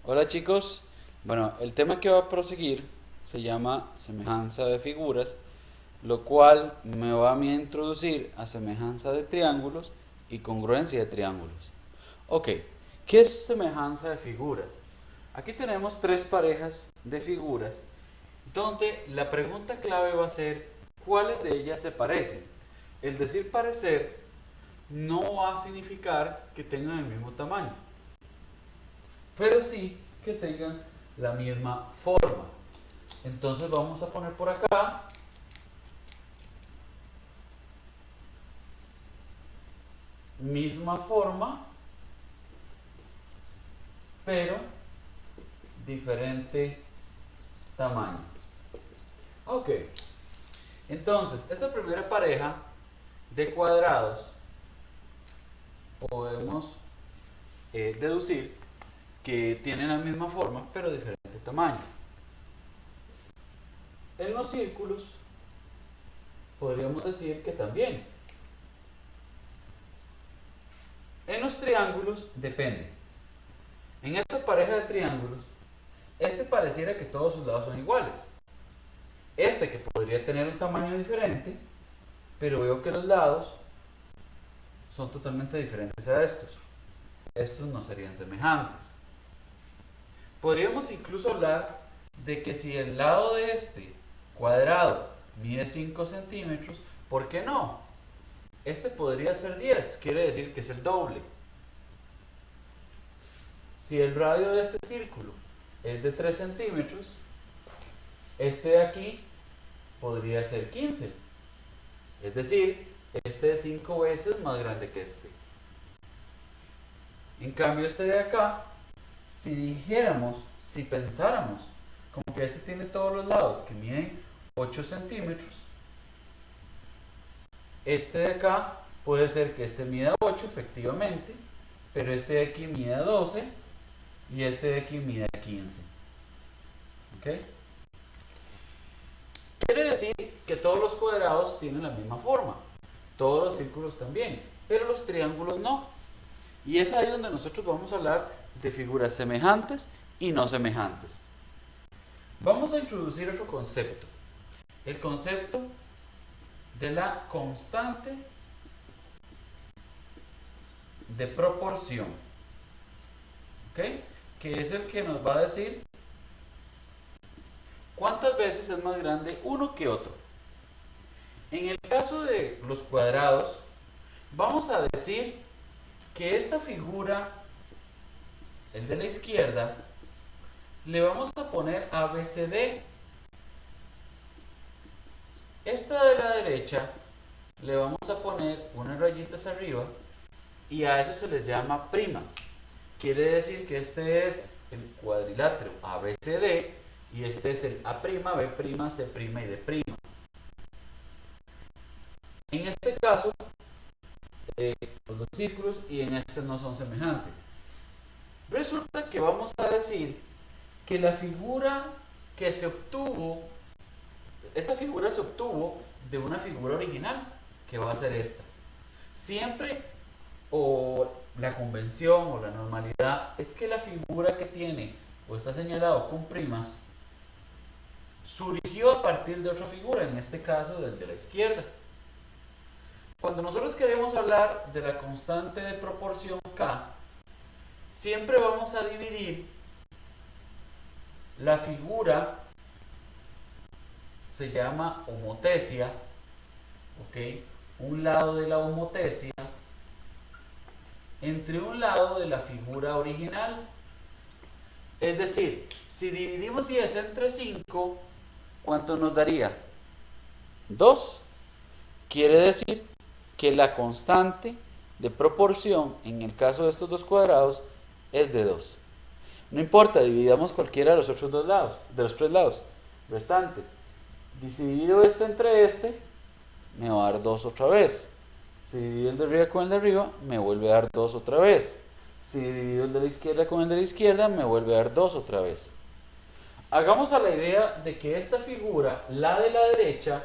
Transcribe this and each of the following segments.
Hola chicos, bueno, el tema que va a proseguir se llama semejanza de figuras, lo cual me va a mí a introducir a semejanza de triángulos y congruencia de triángulos. Ok, ¿qué es semejanza de figuras? Aquí tenemos tres parejas de figuras donde la pregunta clave va a ser ¿cuáles de ellas se parecen? El decir parecer no va a significar que tengan el mismo tamaño, pero sí que tengan la misma forma. Entonces vamos a poner por acá misma forma, pero diferente tamaño. Ok, entonces esta primera pareja de cuadrados podemos deducir que tienen la misma forma, pero diferente tamaño. En los círculos podríamos decir que también. En los triángulos depende. En esta pareja de triángulos, este pareciera que todos sus lados son iguales. Este que podría tener un tamaño diferente, pero veo que los lados son totalmente diferentes a estos. Estos no serían semejantes. Podríamos incluso hablar de que si el lado de este cuadrado mide 5 centímetros, ¿por qué no? Este podría ser 10, quiere decir que es el doble. Si el radio de este círculo es de 3 centímetros, este de aquí podría ser 15. Es decir, este es 5 veces más grande que este. En cambio, este de acá, si dijéramos, si pensáramos, como que este tiene todos los lados que miden 8 centímetros, este de acá puede ser que este mida 8 efectivamente, pero este de aquí mida 12 y este de aquí mida 15. ¿Ok? Quiere decir que todos los cuadrados tienen la misma forma, todos los círculos también, pero los triángulos no. Y es ahí donde nosotros vamos a hablar de figuras semejantes y no semejantes. Vamos a introducir otro concepto, el concepto de la constante de proporción, ¿ok? Que es el que nos va a decir cuántas veces es más grande uno que otro. En el caso de los cuadrados, vamos a decir que esta figura, el de la izquierda, le vamos a poner ABCD. Esta de la derecha le vamos a poner unas rayitas arriba y a eso se les llama primas. Quiere decir que este es el cuadrilátero ABCD y este es el A', B', C' y D'. En este caso, los círculos y en este no son semejantes. Resulta que vamos a decir que la figura que se obtuvo, esta figura se obtuvo de una figura original, que va a ser esta. Siempre, o la convención o la normalidad, es que la figura que tiene o está señalado con primas surgió a partir de otra figura, en este caso del de la izquierda. Cuando nosotros queremos hablar de la constante de proporción K, siempre vamos a dividir la figura, se llama homotesia, ¿ok? Un lado de la homotesia entre un lado de la figura original. Es decir, si dividimos 10 entre 5, ¿cuánto nos daría? 2. Quiere decir que la constante de proporción en el caso de estos dos cuadrados es de 2. No importa, dividamos cualquiera de los otros dos lados, de los tres lados restantes. Y si divido este entre este, me va a dar 2 otra vez. Si divido el de arriba con el de arriba, me vuelve a dar 2 otra vez. Si divido el de la izquierda con el de la izquierda, me vuelve a dar 2 otra vez. Hagamos a la idea de que esta figura, la de la derecha,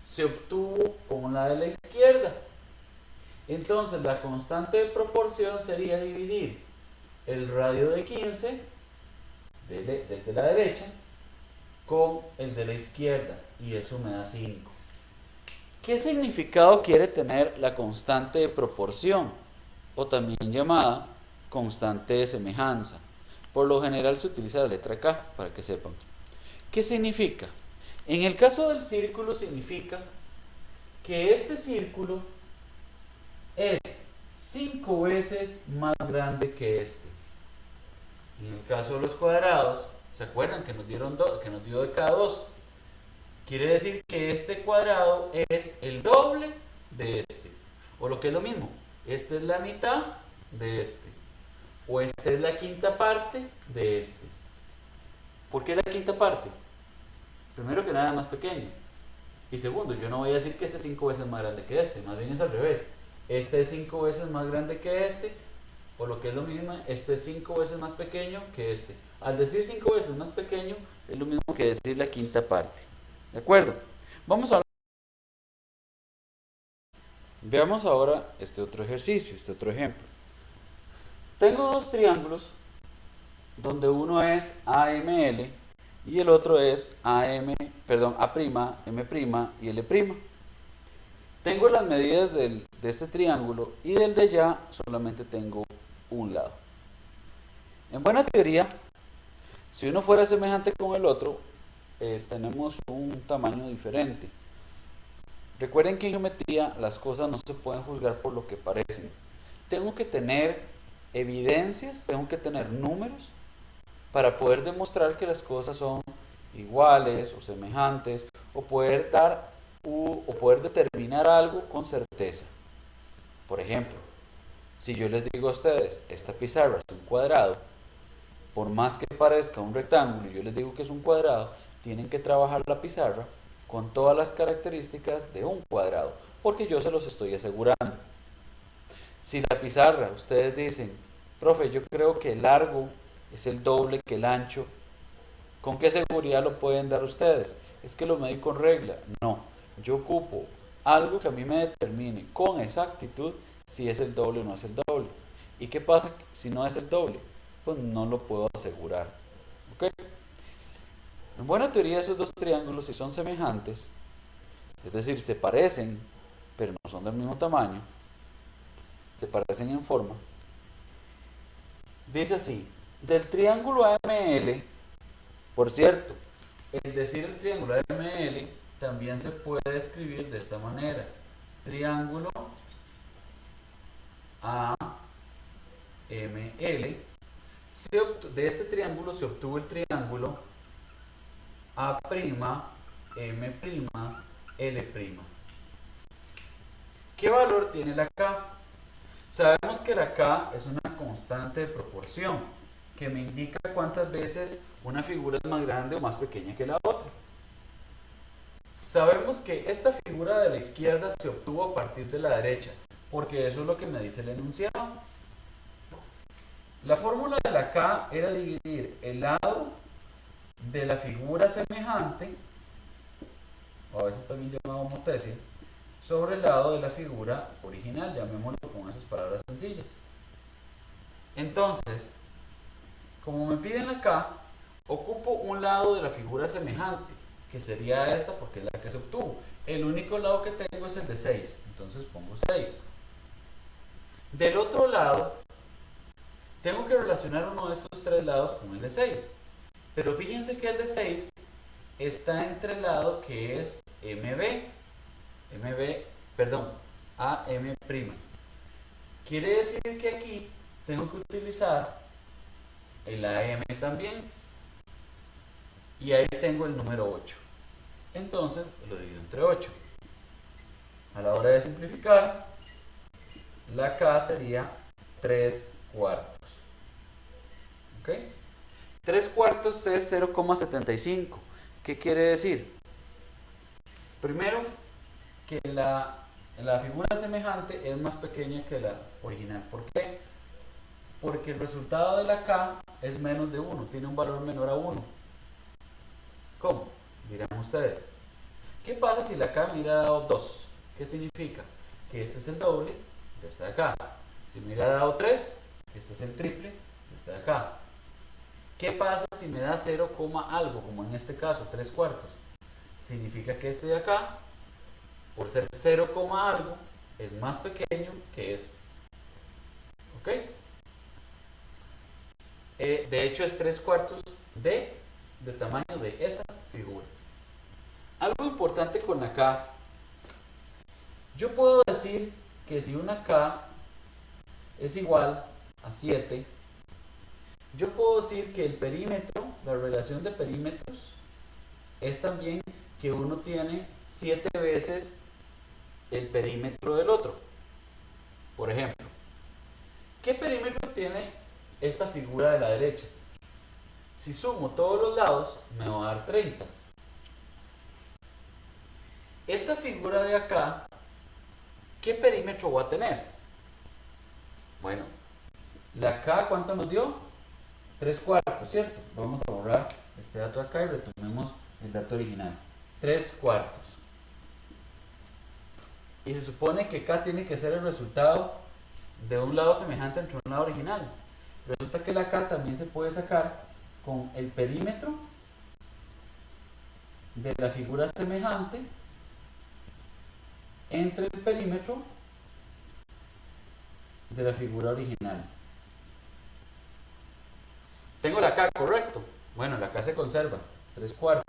se obtuvo con la de la izquierda. Entonces la constante de proporción sería dividir el radio de 15 del de la derecha con el de la izquierda, y eso me da 5. ¿Qué significado quiere tener la constante de proporción, o también llamada constante de semejanza? Por lo general se utiliza la letra K, para que sepan. ¿Qué significa? En el caso del círculo significa que este círculo es 5 veces más grande que este. En el caso de los cuadrados, ¿se acuerdan que nos dieron que nos dio de cada 2? Quiere decir que este cuadrado es el doble de este. O lo que es lo mismo, esta es la mitad de este. O esta es la quinta parte de este. ¿Por qué la quinta parte? Primero que nada, es más pequeño. Y segundo, yo no voy a decir que este es 5 veces más grande que este, más bien es al revés. Este es 5 veces más grande que este, o lo que es lo mismo, este es 5 veces más pequeño que este. Al decir 5 veces más pequeño, es lo mismo que decir la quinta parte. ¿De acuerdo? Veamos ahora este otro ejercicio, este otro ejemplo. Tengo dos triángulos donde uno es AML y el otro es A', M' y L'. Tengo las medidas de este triángulo y del de allá solamente tengo un lado. En buena teoría, si uno fuera semejante con el otro, tenemos un tamaño diferente. Recuerden que en geometría las cosas no se pueden juzgar por lo que parecen. Tengo que tener evidencias, tengo que tener números para poder demostrar que las cosas son iguales o semejantes, o poder determinar algo con certeza. Por ejemplo, si yo les digo a ustedes, esta pizarra es un cuadrado, por más que parezca un rectángulo y yo les digo que es un cuadrado, tienen que trabajar la pizarra con todas las características de un cuadrado, porque yo se los estoy asegurando. Si la pizarra, ustedes dicen, profe, yo creo que el largo es el doble que el ancho, ¿con qué seguridad lo pueden dar ustedes? Es que lo medí con regla. No, yo ocupo algo que a mí me determine con exactitud si es el doble o no es el doble. ¿Y qué pasa si no es el doble? Pues no lo puedo asegurar. ¿Ok? En buena teoría, esos dos triángulos, si son semejantes, es decir, se parecen, pero no son del mismo tamaño, se parecen en forma, dice así: del triángulo AML, por cierto, el decir el triángulo AML también se puede escribir de esta manera: triángulo AML. De este triángulo se obtuvo el triángulo A'M', L'. ¿Qué valor tiene la K? Sabemos que la K es una constante de proporción que me indica cuántas veces una figura es más grande o más pequeña que la otra. Sabemos que esta figura de la izquierda se obtuvo a partir de la derecha, porque eso es lo que me dice el enunciado. La fórmula de la K era dividir el lado de la figura semejante, o a veces también llamado homotesia, sobre el lado de la figura original, llamémoslo con esas palabras sencillas. Entonces, como me piden la K, ocupo un lado de la figura semejante, que sería esta porque es la que se obtuvo. El único lado que tengo es el de 6, entonces pongo 6. Del otro lado, tengo que relacionar uno de estos tres lados con el de 6. Pero fíjense que el de 6 está entre el lado que es AM'. Quiere decir que aquí tengo que utilizar el AM también. Y ahí tengo el número 8. Entonces lo divido entre 8. A la hora de simplificar, la K sería 3 cuartos. ¿Ok? 3 cuartos es 0,75. ¿Qué quiere decir? Primero, que la figura semejante es más pequeña que la original. ¿Por qué? Porque el resultado de la K es menos de 1, tiene un valor menor a 1. ¿Cómo? Dirán ustedes. ¿Qué pasa si la K me hubiera dado 2? ¿Qué significa? Que este es el doble de esta de acá. Si me hubiera dado 3, que este es el triple de esta de acá. ¿Qué pasa si me da 0, algo, como en este caso, 3/4? Significa que este de acá, por ser 0, algo, es más pequeño que este. ¿Ok? De hecho es 3/4 de tamaño de esa figura. Algo importante con la K, yo puedo decir que si una K es igual a 7, yo puedo decir que el perímetro, la relación de perímetros, es también que uno tiene 7 veces el perímetro del otro. Por ejemplo, ¿qué perímetro tiene esta figura de la derecha? Si sumo todos los lados, me va a dar 30. Esta figura de acá, ¿qué perímetro va a tener? Bueno, la K, ¿cuánto nos dio? 3/4, ¿cierto? Vamos a borrar este dato de acá y retomemos el dato original. 3/4. Y se supone que K tiene que ser el resultado de un lado semejante entre un lado original. Resulta que la K también se puede sacar con el perímetro de la figura semejante entre el perímetro de la figura original. Tengo la K, correcto. Bueno, la K se conserva, 3/4.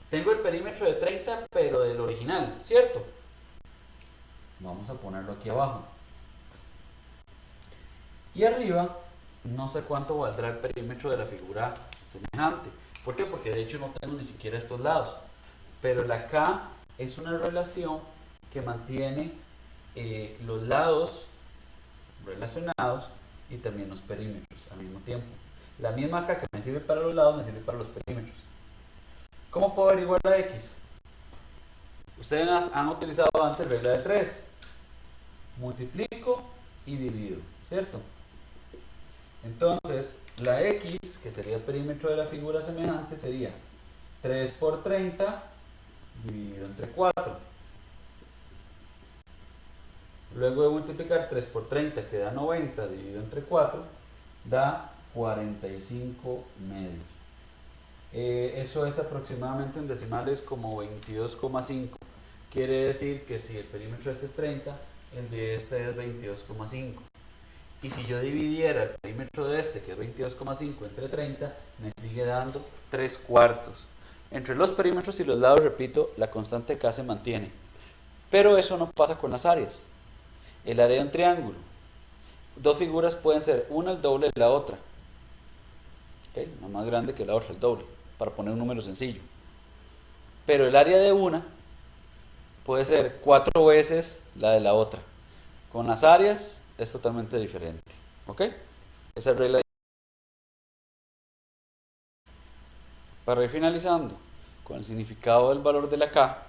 Tengo el perímetro de 30, pero del original, ¿cierto? Vamos a ponerlo aquí abajo. Y arriba, no sé cuánto valdrá el perímetro de la figura semejante. ¿Por qué? Porque de hecho no tengo ni siquiera estos lados. Pero la K es una relación que mantiene los lados relacionados y también los perímetros al mismo tiempo. La misma K que me sirve para los lados me sirve para los perímetros. ¿Cómo puedo averiguar la X? Ustedes han utilizado antes regla de 3. Multiplico y divido, ¿cierto? Entonces, la X, que sería el perímetro de la figura semejante, sería 3 por 30 dividido entre 4. Luego de multiplicar 3 por 30, que da 90, dividido entre 4, da 45 medios. Eso es aproximadamente en decimales como 22,5. Quiere decir que si el perímetro de este es 30, el de este es 22,5. Y si yo dividiera el perímetro de este, que es 22,5, entre 30, me sigue dando 3/4. Entre los perímetros y los lados, repito, la constante K se mantiene. Pero eso no pasa con las áreas. El área de un triángulo. Dos figuras pueden ser una el doble de la otra. ¿Okay? Una más grande que la otra, el doble, para poner un número sencillo. Pero el área de una puede ser 4 veces la de la otra. Con las áreas es totalmente diferente. ¿Ok? Esa es regla. Para ir finalizando con el significado del valor de la K,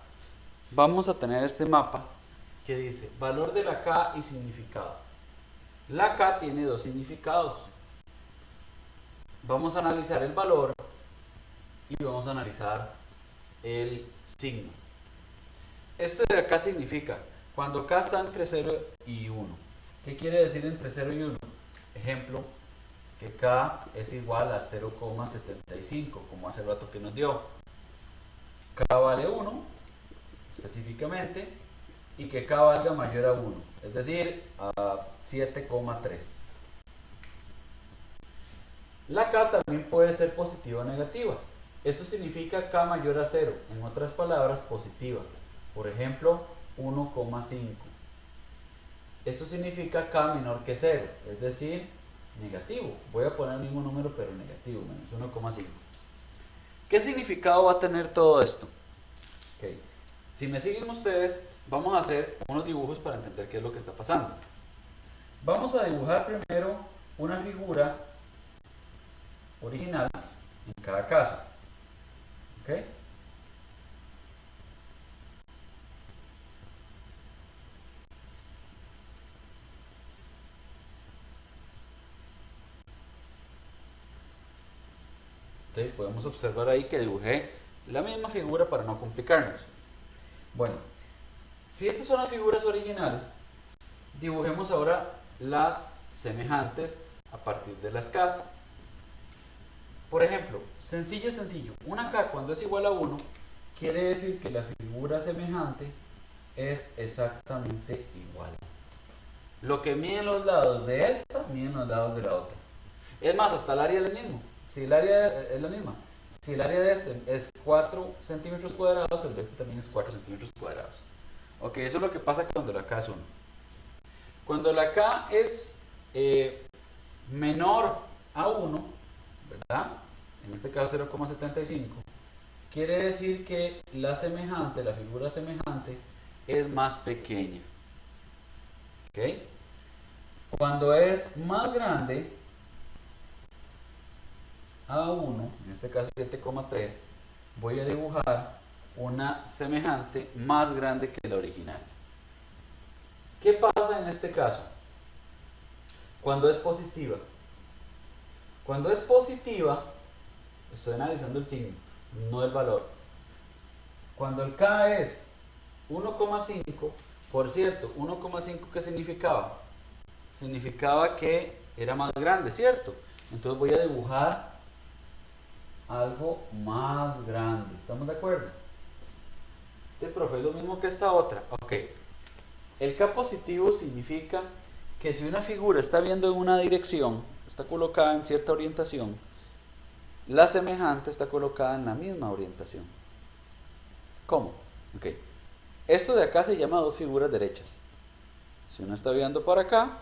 vamos a tener este mapa que dice valor de la K y significado. La K tiene dos significados. Vamos a analizar el valor y vamos a analizar el signo. Esto de acá significa cuando K está entre 0 y 1. ¿Qué quiere decir entre 0 y 1? Ejemplo, que K es igual a 0,75, como hace el rato que nos dio. K vale 1, específicamente, y que K valga mayor a 1, es decir, a 7,3. La K también puede ser positiva o negativa. Esto significa K mayor a 0, en otras palabras, positiva. Por ejemplo, 1,5. Esto significa K menor que 0, es decir, negativo. Voy a poner el mismo número, pero negativo, menos 1,5. ¿Qué significado va a tener todo esto? Okay. Si me siguen ustedes, vamos a hacer unos dibujos para entender qué es lo que está pasando. Vamos a dibujar primero una figura original en cada caso. ¿Ok? Podemos observar ahí que dibujé la misma figura para no complicarnos. Bueno, si estas son las figuras originales, dibujemos ahora las semejantes a partir de las K. Por ejemplo, sencillo, sencillo. Una K cuando es igual a 1, quiere decir que la figura semejante es exactamente igual. Lo que miden los lados de esta, miden los lados de la otra. Es más, hasta el área es el mismo. Si el área es la misma. Si el área de este es 4 centímetros cuadrados, el de este también es 4 centímetros cuadrados. Ok, eso es lo que pasa cuando la K es 1. Cuando la K es menor a 1, ¿verdad? En este caso 0,75, quiere decir que la semejante, la figura semejante, es más pequeña. ¿Ok? Cuando es más grande a 1, en este caso 7,3, voy a dibujar una semejante más grande que la original. ¿Qué pasa en este caso? Cuando es positiva. Cuando es positiva, estoy analizando el signo, no el valor. Cuando el K es 1,5, por cierto, 1,5 ¿qué significaba? Significaba que era más grande, ¿cierto? Entonces voy a dibujar algo más grande. ¿Estamos de acuerdo? Este profe es lo mismo que esta otra. Ok. El K positivo significa que si una figura está viendo en una dirección, está colocada en cierta orientación, la semejante está colocada en la misma orientación. ¿Cómo? Ok. Esto de acá se llama dos figuras derechas. Si una está viendo para acá,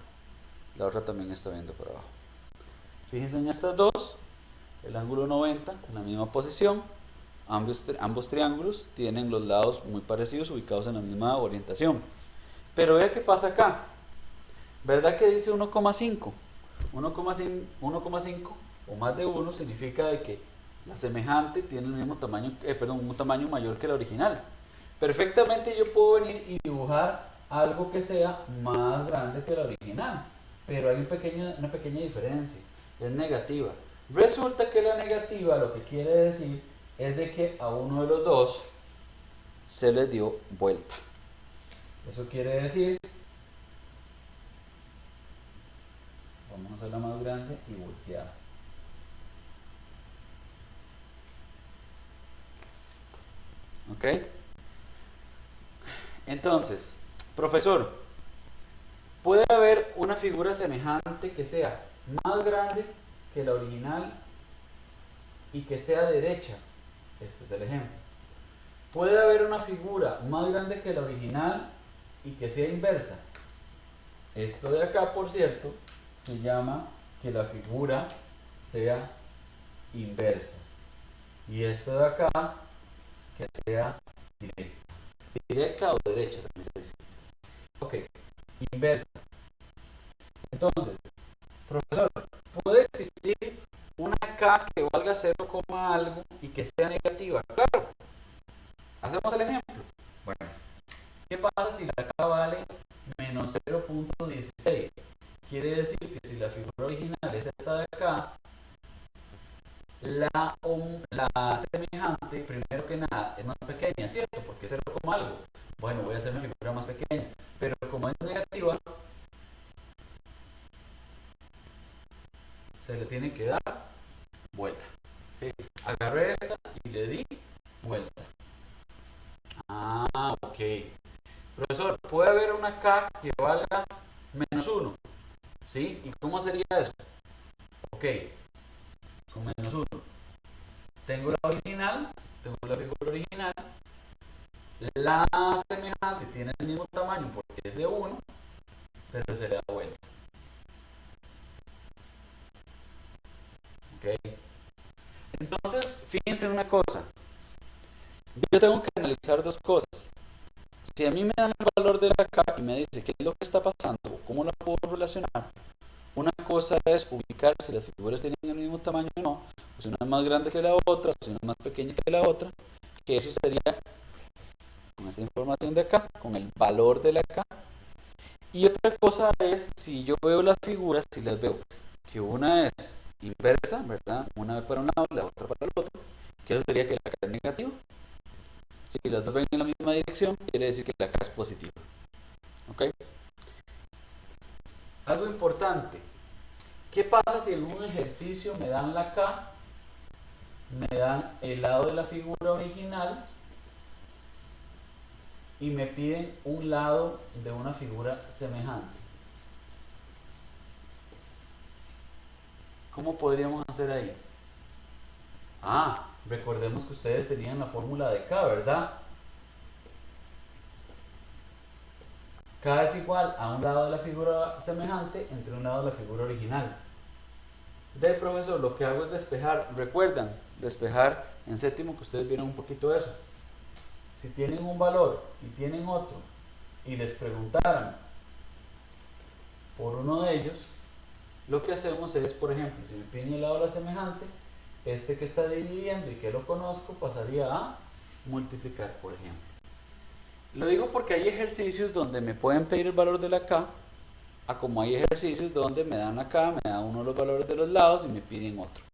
la otra también está viendo para abajo. Fíjense en estas dos, el ángulo 90 en la misma posición, ambos triángulos tienen los lados muy parecidos, ubicados en la misma orientación. Pero vea qué pasa acá. ¿Verdad que dice 1,5? 1,5 o más de 1 significa de que la semejante tiene el mismo tamaño, un tamaño mayor que la original. Perfectamente yo puedo venir y dibujar algo que sea más grande que la original, pero hay una pequeña diferencia, es negativa. Resulta que la negativa lo que quiere decir es de que a uno de los dos se le dio vuelta. Eso quiere decir, vamos a hacerla más grande y volteada. ¿Ok? Entonces, profesor, puede haber una figura semejante que sea más grande que la original y que sea derecha. Este es el ejemplo. Puede haber una figura más grande que la original y que sea inversa. Esto de acá, por cierto, se llama que la figura sea inversa. Y esto de acá, que sea directa. Directa o derecha también se dice. Ok, inversa. Entonces, profesor, ¿puede existir una K que valga 0, algo y que sea negativa? Claro. Hacemos el ejemplo. Bueno, ¿qué pasa si la K vale menos 0,16? Quiere decir que si la figura original es esta de acá, la semejante, primero que nada, es más pequeña, ¿cierto? Porque es 0, algo. Bueno, voy a hacer una figura más pequeña. Pero como es negativa, se le tiene que dar vuelta. ¿Okay? Agarré esta y le di vuelta. Ah, ok. Profesor, ¿puede haber una K que valga menos 1? ¿Sí? ¿Y cómo sería eso? Ok, con menos 1. Tengo la original, tengo la figura original. La semejante tiene el mismo tamaño porque es de 1, pero se le da vuelta. Ok. Entonces, fíjense en una cosa. Yo tengo que analizar dos cosas. Si a mí me dan el valor de la K y me dice qué es lo que está pasando o cómo la puedo relacionar, una cosa es ubicar si las figuras tienen el mismo tamaño o no, o si una es más grande que la otra, o si una es más pequeña que la otra, que eso sería con esta información de acá, con el valor de la K. Y otra cosa es si yo veo las figuras, si las veo que una es inversa, ¿verdad? Una para un lado, la otra para el otro, que eso sería que la K es negativa. Si las dos ven en la misma dirección, quiere decir que la K es positiva. ¿Ok? Algo importante. ¿Qué pasa si en un ejercicio me dan la K me dan el lado de la figura original y me piden un lado de una figura semejante. ¿Cómo podríamos hacer ahí? Recordemos que ustedes tenían la fórmula de K, ¿verdad? K es igual a un lado de la figura semejante entre un lado de la figura original. De profesor, lo que hago es despejar. ¿Recuerdan? Despejar en séptimo que ustedes vieron un poquito eso. Si tienen un valor y tienen otro y les preguntaran por uno de ellos, lo que hacemos es, por ejemplo, si me piden el lado de la semejante, este que está dividiendo y que lo conozco pasaría a multiplicar, por ejemplo. Lo digo porque hay ejercicios donde me pueden pedir el valor de la K, a como hay ejercicios donde me dan la K, me dan uno de los valores de los lados y me piden otro.